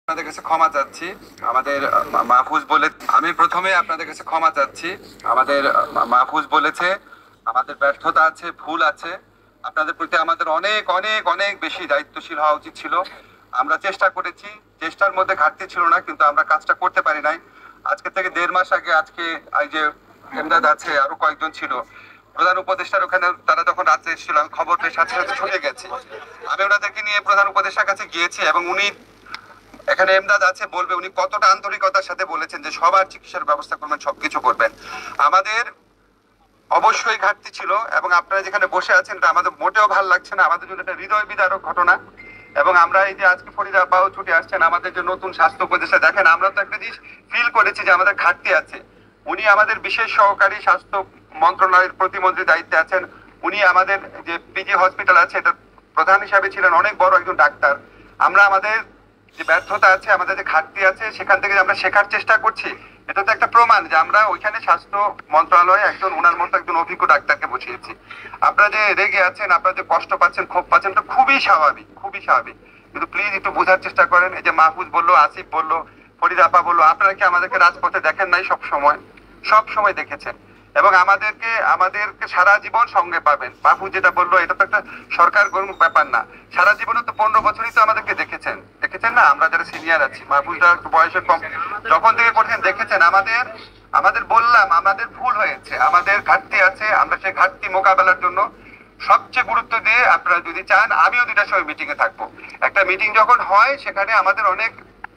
আপনাদের কাছে ক্ষমা চাচ্ছি। আমাদের মাহফুজ বলে আমি প্রথমে আপনাদের কাছে ক্ষমা চাচ্ছি। আমাদের মাহফুজ বলেছে আমাদের ব্যর্থতা আছে, ভুল আছে। আপনাদের প্রতি আমাদের অনেক অনেক অনেক বেশি দায়িত্বশীল হওয়া উচিত ছিল। আমরা চেষ্টা করেছি, চেষ্টার মধ্যে ঘাটতি ছিল না, কিন্তু আমরা কাজটা করতে পারি নাই। আজকে থেকে 1.5 মাস আগে আজকে এই যে এমদাদ আছে, আরো কয়েকজন ছিল প্রধান উপদেষ্টার ওখানে, তারা যখন রাত্রে এসেছিল আমি খবর পেয়ে সাথে সাথে ছুটে গেছি। আমি ওনাদেরকে নিয়ে প্রধান উপদেষ্টার কাছে গিয়েছি এবং উনি এখানে এমদাদ আছে বলবে উনি কতটা আন্তরিকতার সাথে বলেছেন যে সবার চিকিৎসার ব্যবস্থা করবেন, সবকিছু করবেন। আমাদের অবশ্যই ঘাটতি ছিল এবং আপনারা যেখানে বসে আছেন এটা আমাদের মোটেও ভালো লাগছে না। আমাদের জন্য একটা হৃদয় বিদারক ঘটনা। এবং আমরা এই যে আজকে ফরিদা আপাও ছুটে আসছেন, আমাদের যে নতুন স্বাস্থ্য উপদেষ্টা, দেখেন আমরা তো একটা জিনিস ফিল করেছি যে আমাদের ঘাটতি আছে। উনি আমাদের বিশেষ সহকারী স্বাস্থ্য মন্ত্রণালয়ের প্রতিমন্ত্রী দায়িত্বে আছেন। উনি আমাদের যে পিজি হসপিটাল আছে এটা প্রধান হিসাবে ছিলেন, অনেক বড় একজন ডাক্তার। আমরা আমাদের যে ব্যর্থতা আছে, আমাদের যে ঘাটতি আছে, সেখান থেকে আমরা শেখার চেষ্টা করছি। এটা তো একটা প্রমাণ যে আমরা ওইখানে স্বাস্থ্য মন্ত্রণালয়ে একজন ওনার মতো একজন অভিজ্ঞ ডাক্তারকে বসিয়েছি। আপনারা যে রেগে আছেন, আপনারা যে কষ্ট পাচ্ছেন, ক্ষোভ পাচ্ছেন, এটা খুবই স্বাভাবিক, খুবই স্বাভাবিক। কিন্তু প্লিজ একটু বোঝার চেষ্টা করেন। এই যে মাহফুজ বললো, আসিফ বললো, ফরিদা আপা বললো, আপনারা কি আমাদেরকে রাজপথে দেখেন নাই? সব সময় দেখেছেন এবং আমাদেরকে সারা জীবন সঙ্গে পাবেন। মাহফুজ যেটা বললো, এটা তো একটা সরকার গর্বিত ব্যাপার না। সারা জীবনে তো 15 বছরই তো আমাদেরকে দেখেছেন না? আমরা যারা সিনিয়র আছি, মাহফুজরা একটু বয়সের কম, যখন থেকে করছেন দেখেছেন। আমাদের বললাম আমাদের ভুল হয়েছে, আমাদের ঘাটতি আছে। আমরা সেই ঘাটতি মোকাবেলার জন্য সবচেয়ে গুরুত্ব দিয়ে, আপনারা যদি চান আমিও 2টার সময় মিটিং এ থাকবো। একটা মিটিং যখন হয় সেখানে আমাদের অনেক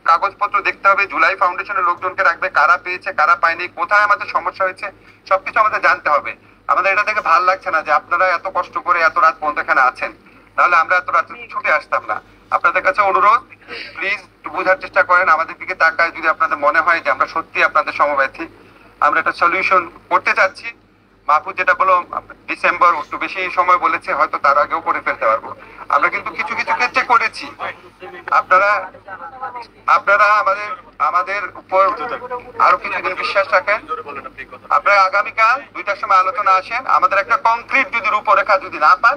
কাগজপত্র দেখতে হবে, জুলাই ফাউন্ডেশনের লোকজনকে রাখবে, কারা পেয়েছে কারা পায়নি, কোথায় আমাদের সমস্যা হয়েছে, সবকিছু আমাদের জানতে হবে। আমাদের এটা থেকে ভালো লাগছে না যে আপনারা এত কষ্ট করে এত রাত পর্যন্ত এখানে আছেন, তাহলে আমরা এত রাত্রে ছুটে আসতাম না। আপনাদের কাছে অনুরোধ, প্লিজ একটু বোঝার চেষ্টা করেন। আমাদের দিকে তাকায় যদি আপনাদের মনে হয় যে আমরা সত্যি আপনাদের সমব্যথী, আমরা একটা সলিউশন করতে চাচ্ছি। মাহফুজ যেটা বলো ডিসেম্বর, একটু বেশি সময় বলেছে, হয়তো তার আগেও করে ফেলতে পারবো। আমরা কিন্তু কিছু কিছু ক্ষেত্রে করেছি। আপনারা আপনারা আমাদের উপর আরো কিছুদিন বিশ্বাস রাখেন। আপনারা আগামীকাল 2টার সময় আলোচনা আসেন। আমাদের একটা কংক্রিট যদি রূপরেখা যদি না পান,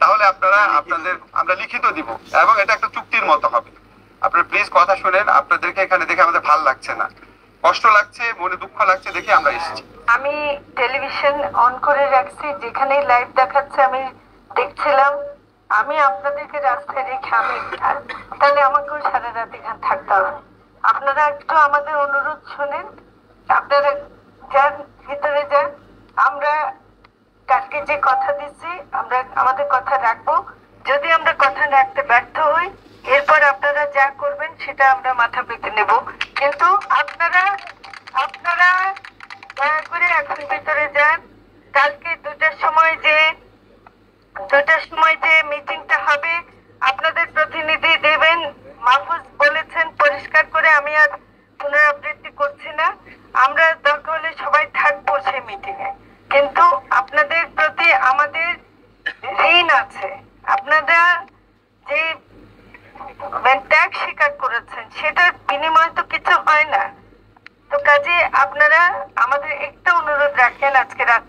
তাহলে আমরা লিখিত দিব এবং এটা একটা চুক্তির মতো হবে। আপনারা প্লিজ কথা শুনেন। আপনাদেরকে এখানে দেখে আমাদের ভালো লাগছে না, কষ্ট লাগছে, মনে দুঃখ লাগছে দেখে আমরা এসেছি। আমি টেলিভিশন অন করে রাখছি, যেখানে লাইভ দেখাচ্ছে আমি দেখছিলাম। আমি আপনাদেরকে রাস্তায় রেখে তাহলে আমাকেও সারা রাত এখানে থাকতে হবে। আপনারা একটু আমাদের অনুরোধ শুনেন, আপনারা যান, ভিতরে যান। আমরা কালকে যে কথা দিচ্ছি আমরা আমাদের কথা রাখবো। যদি আমরা কথা রাখতে ব্যর্থ হই, এরপর আপনারা যা করবেন সেটা আমরা মাথা পেতে নেব। কিন্তু আপনারা দয়া করে এখন ভিতরে যান। কালকে 2টার সময় যে মিটিংটা হবে, আপনাদের প্রতিনিধি দেবেন। মাহফুজ বলেছেন পরিষ্কার করে, আমি আর পুনরাবৃত্তি করছি না। আমরা দরকার হলে সবাই থাকবো সেই মিটিং এ, কিন্তু আপনাদের প্রতি আমাদের ঋণ আছে। আপনারা যে ত্যাগ স্বীকার করেছেন সেটার বিনিময়ে তো কিছু হয় না। তো কাজে আপনারা আমাদের একটা অনুরোধ রাখেন, আজকে রাত